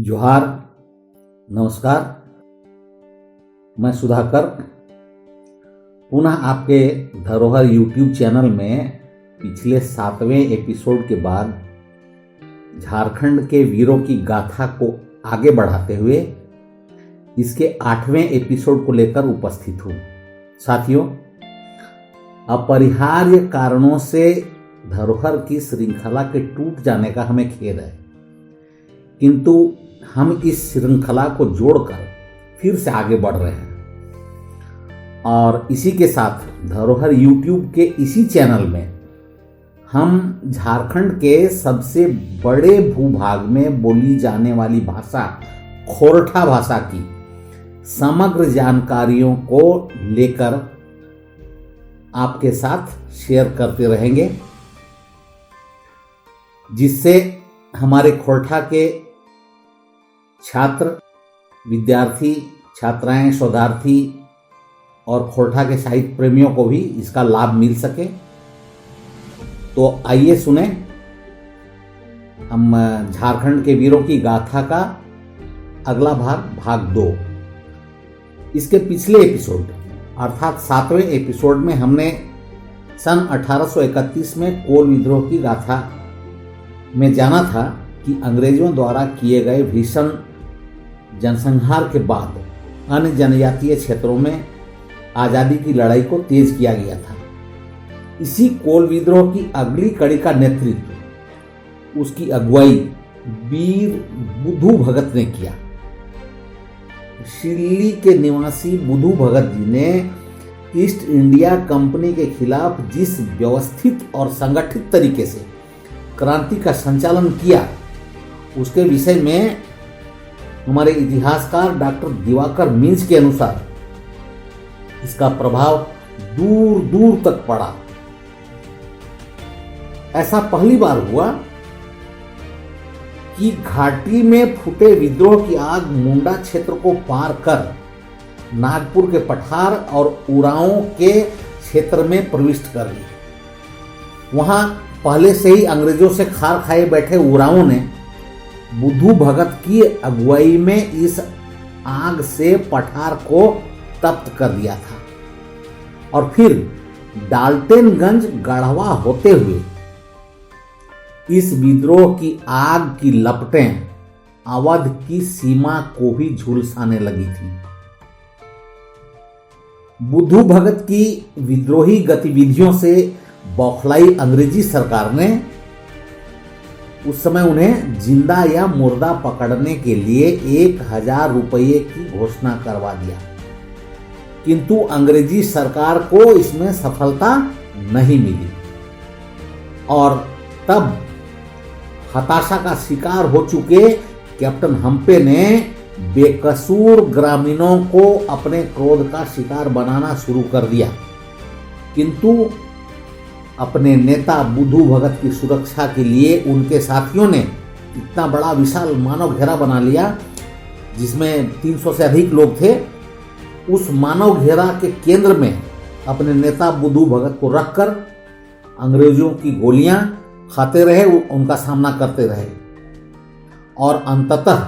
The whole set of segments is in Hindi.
जोहार, नमस्कार। मैं सुधाकर पुनः आपके धरोहर यूट्यूब चैनल में पिछले 7वें एपिसोड के बाद झारखंड के वीरों की गाथा को आगे बढ़ाते हुए इसके 8वें एपिसोड को लेकर उपस्थित हूँ। साथियों, अपरिहार्य कारणों से धरोहर की श्रृंखला के टूट जाने का हमें खेद है, किंतु हम इस श्रृंखला को जोड़कर फिर से आगे बढ़ रहे हैं और इसी के साथ धरोहर यूट्यूब के इसी चैनल में हम झारखंड के सबसे बड़े भूभाग में बोली जाने वाली भाषा खोरठा भाषा की समग्र जानकारियों को लेकर आपके साथ शेयर करते रहेंगे, जिससे हमारे खोरठा के छात्र, विद्यार्थी, छात्राएं, शोधार्थी और खोरठा के साहित्य प्रेमियों को भी इसका लाभ मिल सके। तो आइए सुने हम झारखंड के वीरों की गाथा का अगला भाग 2। इसके पिछले एपिसोड अर्थात 7वें एपिसोड में हमने सन 1831 में कोल विद्रोह की गाथा में जाना था कि अंग्रेजों द्वारा किए गए भीषण जनसंहार के बाद अन्य जनजातीय क्षेत्रों में आज़ादी की लड़ाई को तेज किया गया था। इसी कोल विद्रोह की अगली कड़ी का नेतृत्व, उसकी अगुवाई वीर बुधू भगत ने किया। शिल्ली के निवासी बुधू भगत जी ने ईस्ट इंडिया कंपनी के खिलाफ जिस व्यवस्थित और संगठित तरीके से क्रांति का संचालन किया, उसके विषय में हमारे इतिहासकार डॉक्टर दिवाकर मींज के अनुसार इसका प्रभाव दूर दूर तक पड़ा। ऐसा पहली बार हुआ कि घाटी में फूटे विद्रोह की आग मुंडा क्षेत्र को पार कर नागपुर के पठार और उरांव के क्षेत्र में प्रविष्ट कर ली। वहां पहले से ही अंग्रेजों से खार खाए बैठे उरांव ने बुधू भगत की अगुवाई में इस आग से पठार को तप्त कर दिया था और फिर डाल्टनगंज गढ़वा होते हुए इस विद्रोह की आग की लपटें अवध की सीमा को भी झुलसाने लगी थी। बुधू भगत की विद्रोही गतिविधियों से बौखलाई अंग्रेजी सरकार ने उस समय उन्हें जिंदा या मुर्दा पकड़ने के लिए 1000 रुपये की घोषणा करवा दिया, किंतु अंग्रेजी सरकार को इसमें सफलता नहीं मिली और तब हताशा का शिकार हो चुके कैप्टन हम्पे ने बेकसूर ग्रामीणों को अपने क्रोध का शिकार बनाना शुरू कर दिया, किंतु अपने नेता बुधू भगत की सुरक्षा के लिए उनके साथियों ने इतना बड़ा विशाल मानव घेरा बना लिया जिसमें 300 से अधिक लोग थे। उस मानव घेरा के केंद्र में अपने नेता बुधू भगत को रखकर अंग्रेजों की गोलियां खाते रहे, उनका सामना करते रहे और अंततः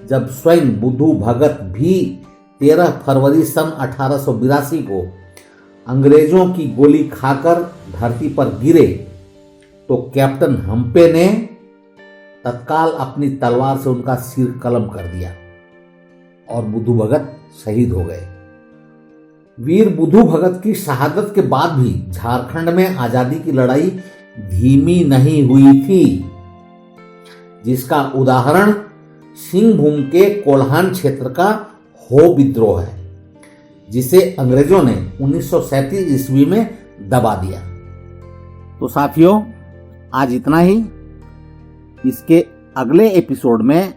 जब स्वयं बुधू भगत भी 13 फरवरी सन 1882 को अंग्रेजों की गोली खाकर धरती पर गिरे, तो कैप्टन हम्पे ने तत्काल अपनी तलवार से उनका सिर कलम कर दिया और बुधू भगत शहीद हो गए। वीर बुधू भगत की शहादत के बाद भी झारखंड में आजादी की लड़ाई धीमी नहीं हुई थी, जिसका उदाहरण सिंहभूम के कोल्हान क्षेत्र का हो विद्रोह है, जिसे अंग्रेजों ने 1937 ईस्वी में दबा दिया। तो साथियों, आज इतना ही। इसके अगले एपिसोड में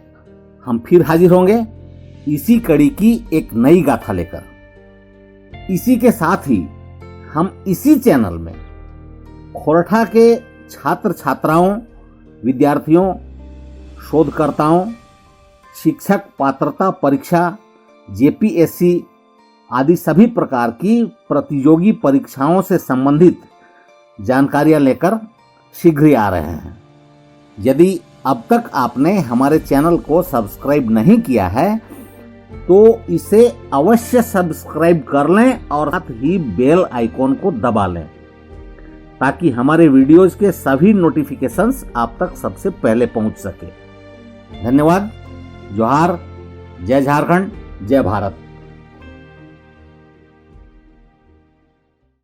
हम फिर हाजिर होंगे इसी कड़ी की एक नई गाथा लेकर। इसी के साथ ही हम इसी चैनल में खोरठा के छात्र छात्राओं, विद्यार्थियों, शोधकर्ताओं, शिक्षक पात्रता परीक्षा, जेपीएससी आदि सभी प्रकार की प्रतियोगी परीक्षाओं से संबंधित जानकारियां लेकर शीघ्र ही आ रहे हैं। यदि अब तक आपने हमारे चैनल को सब्सक्राइब नहीं किया है तो इसे अवश्य सब्सक्राइब कर लें और साथ ही बेल आइकॉन को दबा लें ताकि हमारे वीडियोज के सभी नोटिफिकेशंस आप तक सबसे पहले पहुंच सके। धन्यवाद। जोहार। जय झारखंड, जय भारत।